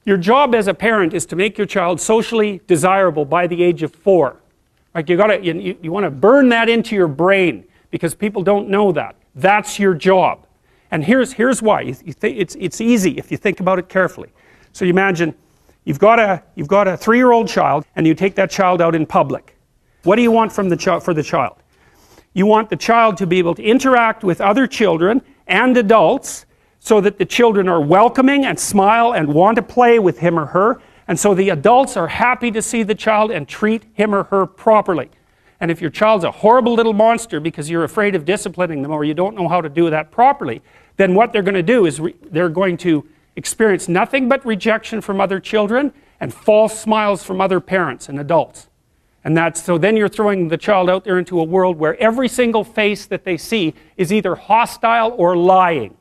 Your job as a parent is to make your child socially desirable by the age of 4. Like you want to burn that into your brain, because people don't know that. That's your job. And here's why. It's easy if you think about it carefully. So you imagine you've got a 3-year-old child, and you take that child out in public. What do you want for the child? You want the child to be able to interact with other children and adults, so that the children are welcoming and smile and want to play with him or her, and so the adults are happy to see the child and treat him or her properly. And if your child's a horrible little monster because you're afraid of disciplining them, or you don't know how to do that properly, then what they're going to do is they're going to experience nothing but rejection from other children and false smiles from other parents and adults. And so then you're throwing the child out there into a world where every single face that they see is either hostile or lying.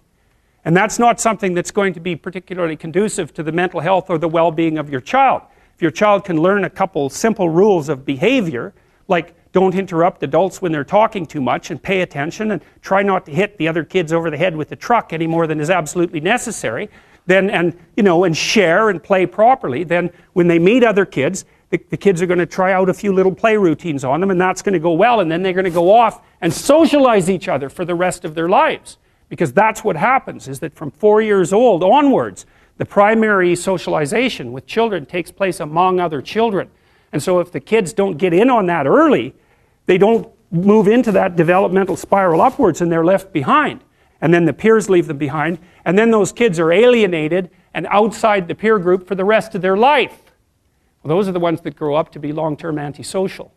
And that's not something that's going to be particularly conducive to the mental health or the well-being of your child. If your child can learn a couple simple rules of behavior, like don't interrupt adults when they're talking too much, and pay attention, and try not to hit the other kids over the head with the truck any more than is absolutely necessary, and share and play properly, then when they meet other kids, the kids are going to try out a few little play routines on them, and that's going to go well, and then they're going to go off and socialize each other for the rest of their lives. Because that's what happens, is that from 4 years old onwards, the primary socialization with children takes place among other children. And so if the kids don't get in on that early, they don't move into that developmental spiral upwards, and they're left behind. And then the peers leave them behind, and then those kids are alienated and outside the peer group for the rest of their life. Well, those are the ones that grow up to be long-term antisocial.